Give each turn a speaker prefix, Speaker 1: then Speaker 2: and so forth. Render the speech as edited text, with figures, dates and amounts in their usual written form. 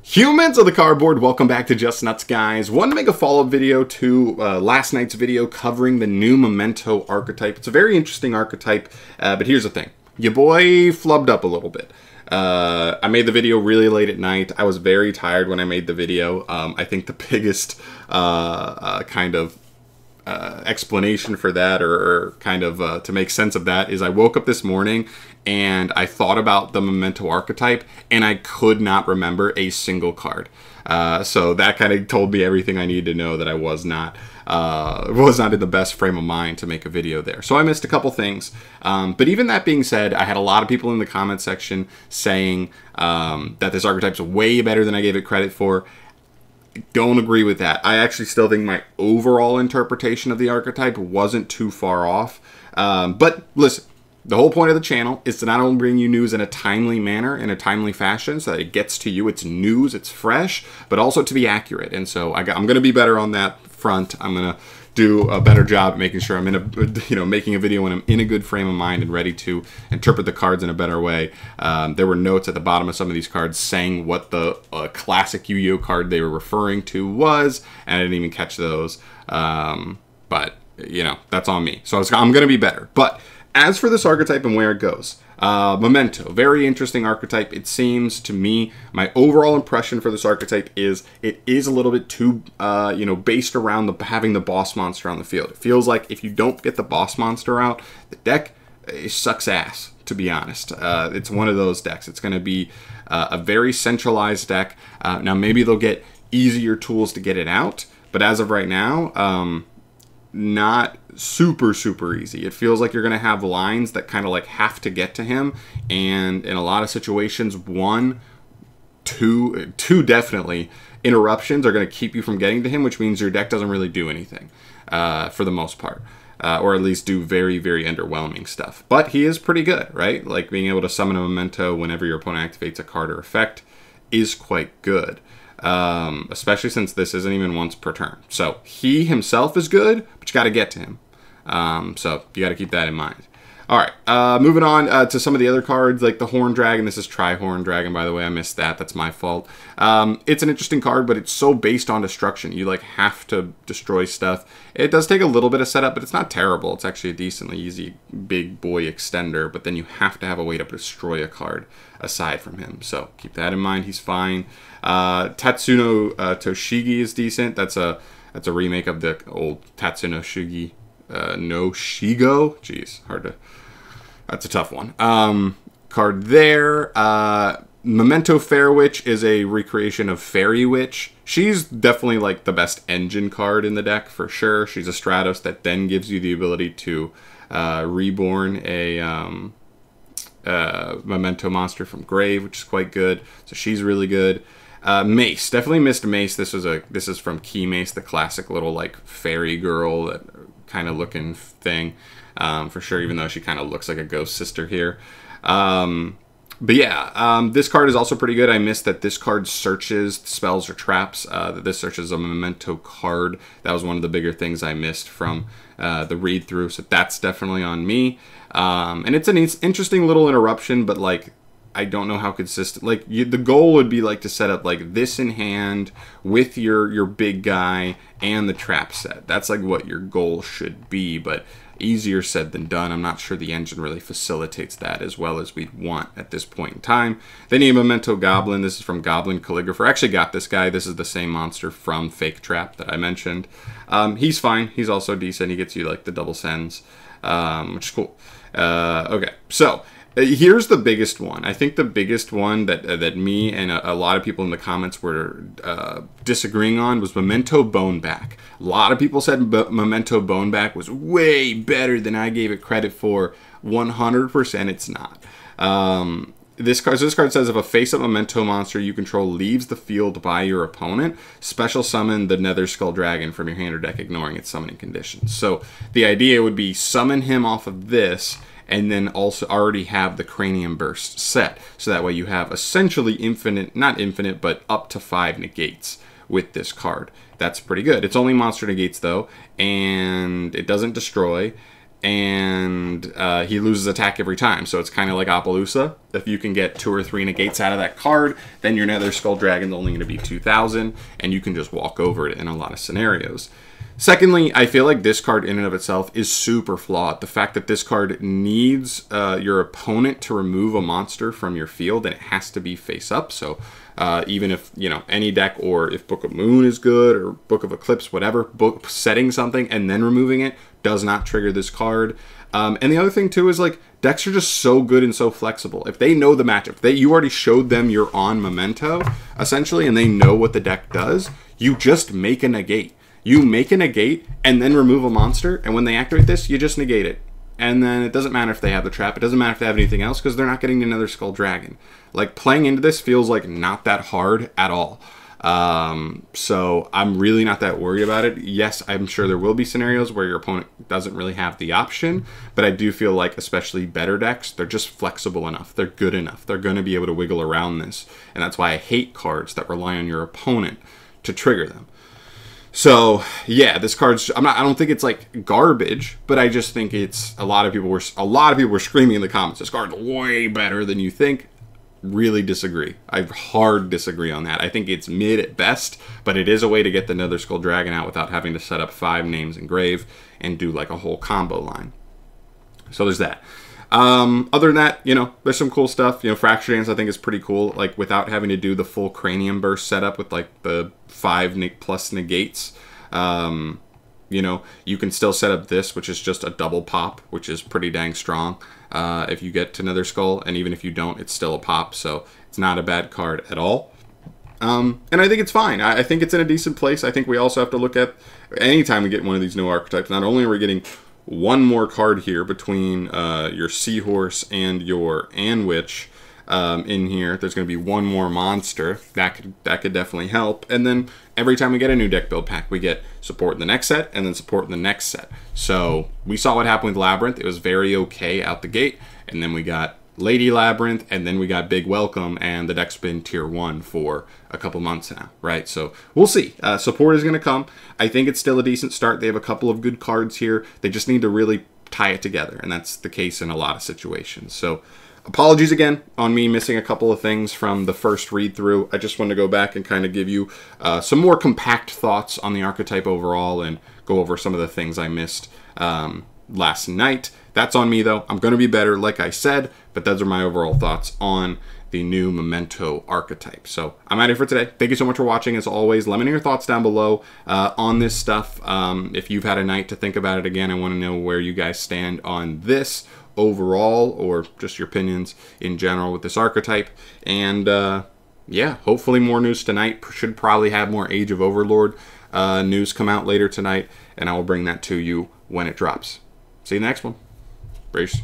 Speaker 1: Humans of the cardboard, welcome back to Just Nuts, guys. Wanted to make a follow-up video to last night's video covering the new Memento archetype. It's a very interesting archetype, but here's the thing. Your boy flubbed up a little bit. I made the video really late at night. I was very tired when I made the video. I think the biggest explanation for that, or to make sense of that, is I woke up this morning and I thought about the Memento archetype and I could not remember a single card. So that kind of told me everything I needed to know, that I was not in the best frame of mind to make a video there. So I missed a couple things. But even that being said, I had a lot of people in the comment section saying that this archetype's way better than I gave it credit for. Don't agree with that. I actually still think my overall interpretation of the archetype wasn't too far off. But listen, the whole point of the channel is to not only bring you news in a timely manner, in a timely fashion, so that it gets to you, it's news, it's fresh, but also to be accurate. And so I'm going to be better on that front. I'm going to do a better job at making sure I'm making a video when I'm in a good frame of mind and ready to interpret the cards in a better way. There were notes at the bottom of some of these cards saying what the classic Yu-Gi-Oh card they were referring to was, and I didn't even catch those. But that's on me. So I'm going to be better. But as for this archetype and where it goes, Memento, very interesting archetype. It seems to me, my overall impression for this archetype is it is a little bit too, based around having the boss monster on the field. It feels like if you don't get the boss monster out, the deck sucks ass, to be honest. It's one of those decks. It's going to be a very centralized deck. Now, maybe they'll get easier tools to get it out, but as of right now, not super easy. It feels like you're going to have lines that kind of like have to get to him, and in a lot of situations, two definitely interruptions are going to keep you from getting to him, which means your deck doesn't really do anything for the most part, or at least do very underwhelming stuff. But he is pretty good, right? Like being able to summon a Memento whenever your opponent activates a card or effect is quite good. Especially since this isn't even once per turn. So he himself is good, but you got to get to him. So you got to keep that in mind. All right, moving on to some of the other cards, like the Horn Dragon. This is Tri-Horn Dragon, by the way. I missed that. That's my fault. It's an interesting card, but it's so based on destruction. You like have to destroy stuff. It does take a little bit of setup, but it's not terrible. It's actually a decently easy big boy extender, but then you have to have a way to destroy a card aside from him. So keep that in mind. He's fine. Tatsuno Toshigi is decent. That's a remake of the old Tatsuno Shigi no Shigo. Jeez, that's a tough one. Card there. Memento Fair Witch is a recreation of Fairy Witch. She's definitely like the best engine card in the deck for sure. She's a Stratos that then gives you the ability to reborn a Memento monster from grave, which is quite good. So she's really good. Mace, definitely missed Mace. This is from Key Mace, the classic little like fairy girl, that kind of looking thing, for sure. Even though she kind of looks like a ghost sister here. But yeah, this card is also pretty good. I missed that this card searches spells or traps. That this searches a Memento card. That was one of the bigger things I missed from the read through. So that's definitely on me. And it's an interesting little interruption, but like, I don't know how consistent. Like the goal would be like to set up like this in hand with your big guy and the trap set. That's like what your goal should be, but easier said than done. I'm not sure the engine really facilitates that as well as we'd want at this point in time. Then you have Memento Goblin. This is from Goblin Calligrapher. I actually got this guy. This is the same monster from Fake Trap that I mentioned. He's fine. He's also decent. He gets you like the double sends, which is cool. Okay, so here's the biggest one. I think the biggest one that me and a lot of people in the comments were disagreeing on was Memento Boneback. A lot of people said Memento Boneback was way better than I gave it credit for. 100% it's not. This card says if a face-up Memento monster you control leaves the field by your opponent, special summon the Nether Skull Dragon from your hand or deck, ignoring its summoning conditions. So the idea would be summon him off of this, and then also already have the Cranium Burst set. So that way you have essentially infinite, not infinite, but up to 5 negates with this card. That's pretty good. It's only monster negates though, and it doesn't destroy. and he loses attack every time. So it's kind of like Appaloosa. If you can get 2 or 3 negates out of that card, then your Nether Skull Dragon's only going to be 2,000, and you can just walk over it in a lot of scenarios. Secondly, I feel like this card in and of itself is super flawed. The fact that this card needs your opponent to remove a monster from your field, and it has to be face up. So even if, you know, any deck, or if Book of Moon is good, or Book of Eclipse, whatever, setting something and then removing it does not trigger this card. And the other thing too is, like, decks are just so good and so flexible. If they know the matchup, you already showed them you're on Memento, essentially, and they know what the deck does, you just make a negate. You make a negate and then remove a monster, and when they activate this, you just negate it. And then it doesn't matter if they have the trap, it doesn't matter if they have anything else, because they're not getting another Skull Dragon. Like, playing into this feels like not that hard at all. So I'm really not that worried about it. Yes, I'm sure there will be scenarios where your opponent doesn't really have the option, but I do feel like, especially better decks, they're just flexible enough. They're good enough. They're going to be able to wiggle around this. And that's why I hate cards that rely on your opponent to trigger them. So yeah, this card's, I don't think it's like garbage, but I just think it's, a lot of people were screaming in the comments, this card's way better than you think. Really disagree. I hard disagree on that. I think it's mid at best, but it is a way to get the Nether Skull Dragon out without having to set up 5 names engrave and do like a whole combo line. So there's that. Other than that, you know, there's some cool stuff. You know, Fracture Dance I think is pretty cool, like without having to do the full Cranium Burst setup with like the 5 plus negates. You know, you can still set up this, which is just a double pop, which is pretty dang strong. If you get to Nether Skull, and even if you don't, it's still a pop, so it's not a bad card at all. And I think it's fine. I think it's in a decent place. I think we also have to look at, anytime we get one of these new archetypes, not only are we getting one more card here between your Seahorse and your Anwitch in here, there's going to be one more monster. That could definitely help. And then every time we get a new deck build pack, we get support in the next set and then support in the next set. So we saw what happened with Labyrinth. It was very okay out the gate. And then we got Lady Labyrinth, and then we got Big Welcome, and the deck's been tier 1 for a couple months now, right? So we'll see. Support is going to come. I think it's still a decent start. They have a couple of good cards here. They just need to really tie it together, and that's the case in a lot of situations. So apologies again on me missing a couple of things from the first read through. I just wanted to go back and kind of give you some more compact thoughts on the archetype overall and go over some of the things I missed last night. That's on me though. I'm going to be better, like I said, but those are my overall thoughts on the new Memento archetype. So I'm out of here for today. Thank you so much for watching. As always, let me know your thoughts down below on this stuff. If you've had a night to think about it again, I want to know where you guys stand on this overall, or just your opinions in general with this archetype. And yeah, hopefully more news tonight. Should probably have more Age of Overlord news come out later tonight, and I will bring that to you when it drops. See you in the next one. Peace.